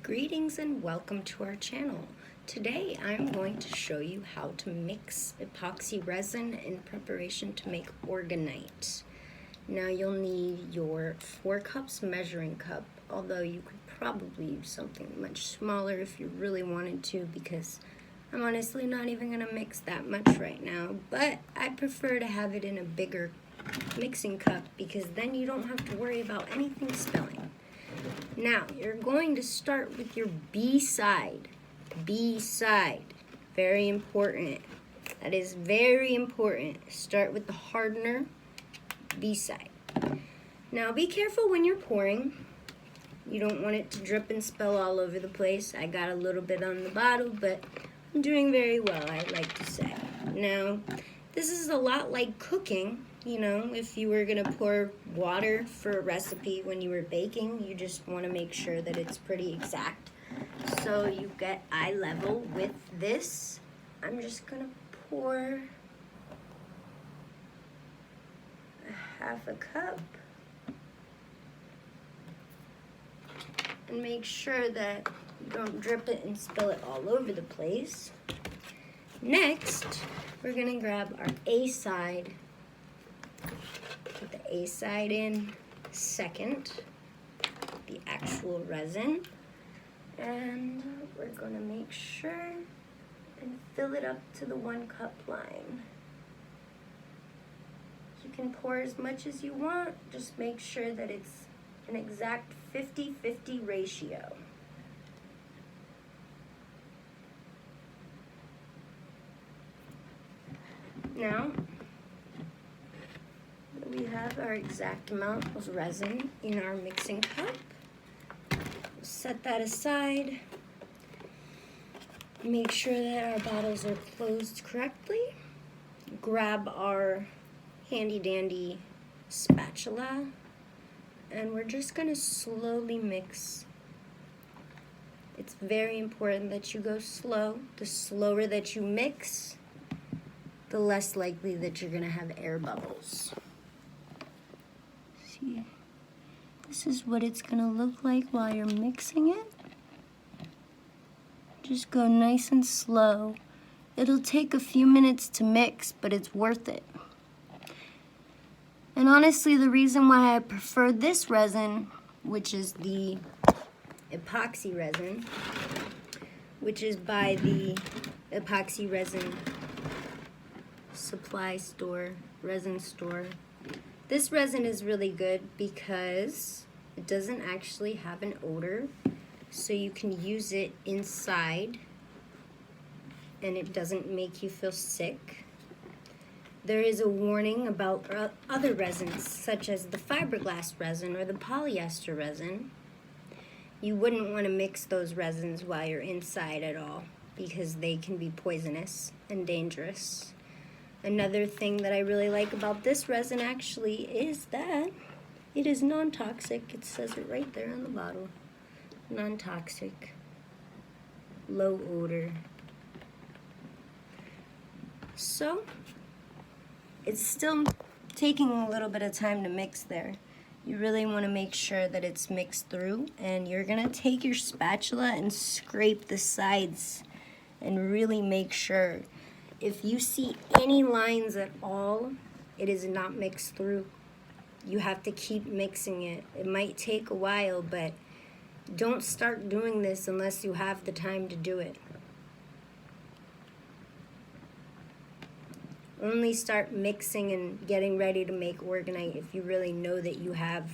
Greetings and welcome to our channel. Today I'm going to show you how to mix epoxy resin in preparation to make Orgonite. Now you'll need your 4 cups measuring cup, although you could probably use something much smaller if you really wanted to, because I'm honestly not even going to mix that much right now, but I prefer to have it in a bigger mixing cup because then you don't have to worry about anything spilling. Now, you're going to start with your B side. B side. Very important. That is very important. Start with the hardener, B side. Now, be careful when you're pouring. You don't want it to drip and spill all over the place. I got a little bit on the bottle, but I'm doing very well, I like to say. Now, this is a lot like cooking. You know, if you were gonna pour water for a recipe when you were baking, you just want to make sure that it's pretty exact. So you get eye level with this. I'm just gonna pour a half a cup and make sure that you don't drip it and spill it all over the place. Next, we're gonna grab our A side. Put the A side in second, the actual resin, and we're going to make sure and fill it up to the 1 cup line. You can pour as much as you want, just make sure that it's an exact 50-50 ratio. Now, we have our exact amount of resin in our mixing cup. Set that aside. Make sure that our bottles are closed correctly. Grab our handy dandy spatula, and we're just going to slowly mix. It's very important that you go slow. The slower that you mix, the less likely that you're going to have air bubbles. This is what it's gonna look like while you're mixing it. Just go nice and slow. It'll take a few minutes to mix, but it's worth it. And honestly, the reason why I prefer this resin, which is the epoxy resin, which is by the epoxy resin supply store, resin store. This resin is really good because it doesn't actually have an odor, so you can use it inside and it doesn't make you feel sick. There is a warning about other resins, such as the fiberglass resin or the polyester resin. You wouldn't want to mix those resins while you're inside at all because they can be poisonous and dangerous. Another thing that I really like about this resin actually is that it is non-toxic. It says it right there on the bottle. Non-toxic, low odor. So, it's still taking a little bit of time to mix there. You really want to make sure that it's mixed through, and you're going to take your spatula and scrape the sides and really make sure. If you see any lines at all, it is not mixed through. You have to keep mixing it. It might take a while, but don't start doing this unless you have the time to do it. Only start mixing and getting ready to make Orgonite if you really know that you have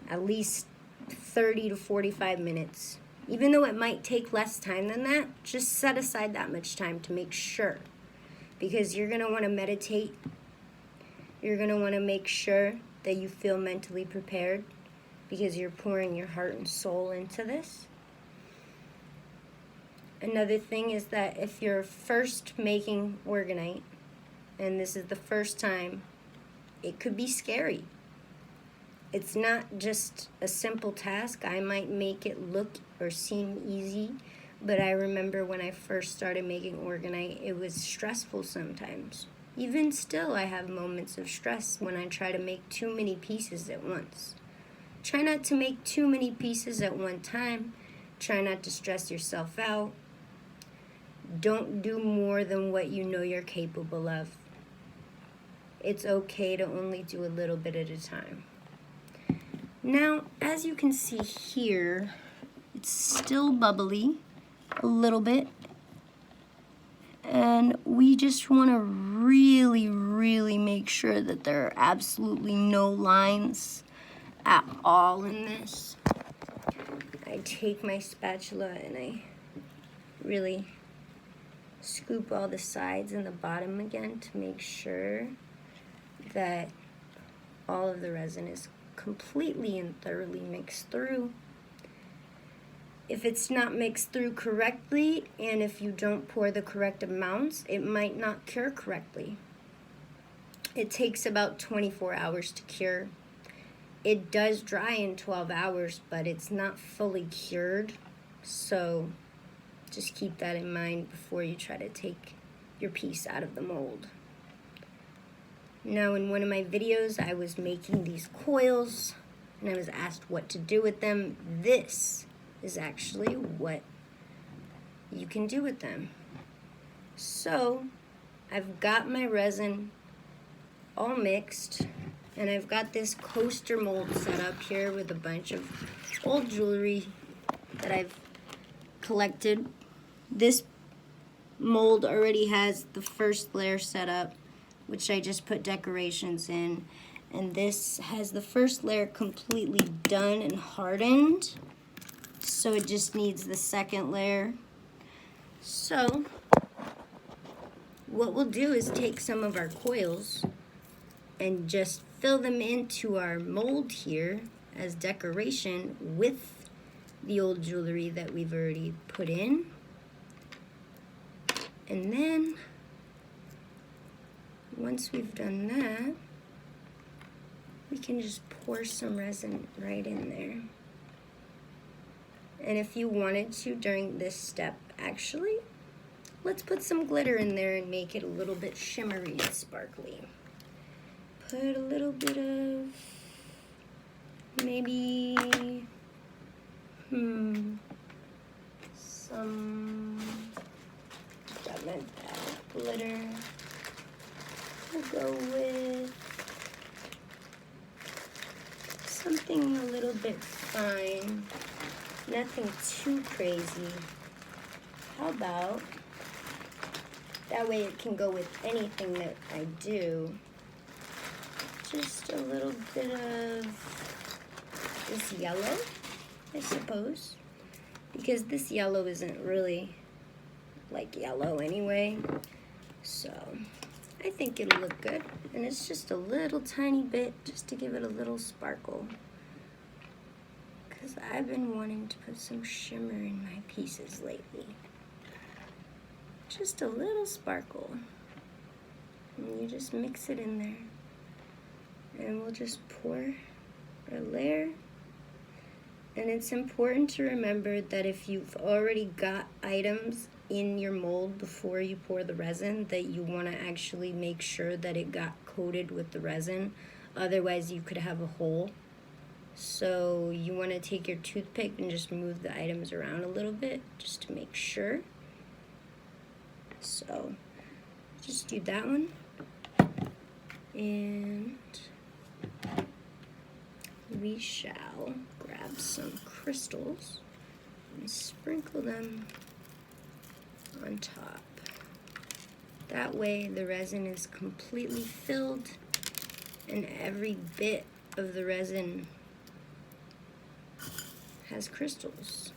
at least 30 to 45 minutes. Even though it might take less time than that, just set aside that much time to make sure. Because you're going to want to meditate. You're going to want to make sure that you feel mentally prepared because you're pouring your heart and soul into this. Another thing is that if you're first making Orgonite, and this is the first time, it could be scary. It's not just a simple task. I might make it look or seem easy, but I remember when I first started making Orgonite, it was stressful sometimes. Even still, I have moments of stress when I try to make too many pieces at once. Try not to make too many pieces at one time. Try not to stress yourself out. Don't do more than what you know you're capable of. It's okay to only do a little bit at a time. Now, as you can see here, it's still bubbly a little bit. And we just want to really, really make sure that there are absolutely no lines at all in this. I take my spatula and I really scoop all the sides and the bottom again to make sure that all of the resin is completely and thoroughly mixed through. If it's not mixed through correctly, and if you don't pour the correct amounts, it might not cure correctly. It takes about 24 hours to cure. It does dry in 12 hours, but it's not fully cured, so just keep that in mind before you try to take your piece out of the mold. Now, in one of my videos, I was making these coils, and I was asked what to do with them. This is actually what you can do with them. So I've got my resin all mixed, and I've got this coaster mold set up here with a bunch of old jewelry that I've collected. This mold already has the first layer set up, which I just put decorations in, and this has the first layer completely done and hardened. So it just needs the second layer. So what we'll do is take some of our coils and just fill them into our mold here as decoration with the old jewelry that we've already put in. And then once we've done that, we can just pour some resin right in there. And if you wanted to during this step, actually, let's put some glitter in there and make it a little bit shimmery and sparkly. Put a little bit of maybe some diamond glitter. We'll go with something a little bit fine. Nothing too crazy. How about, that way it can go with anything that I do. Just a little bit of this yellow, I suppose. Because this yellow isn't really like yellow anyway. So I think it'll look good. And it's just a little tiny bit just to give it a little sparkle. Because I've been wanting to put some shimmer in my pieces lately. Just a little sparkle. And you just mix it in there. And we'll just pour our layer. And it's important to remember that if you've already got items in your mold before you pour the resin, that you want to actually make sure that it got coated with the resin. Otherwise you could have a hole. So you want to take your toothpick and just move the items around a little bit just to make sure. So just do that one. And we shall grab some crystals and sprinkle them on top. That way the resin is completely filled and every bit of the resin has crystals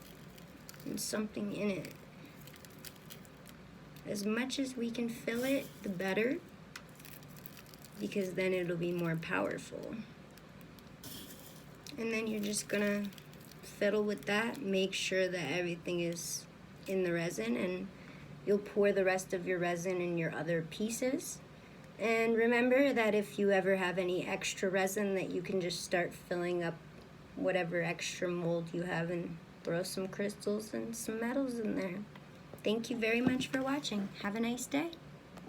and something in it. As much as we can fill it, the better, because then it'll be more powerful. And then you're just gonna fiddle with that, make sure that everything is in the resin, and you'll pour the rest of your resin in your other pieces. And remember that if you ever have any extra resin, that you can just start filling up whatever extra mold you have and throw some crystals and some metals in there. Thank you very much for watching. Have a nice day.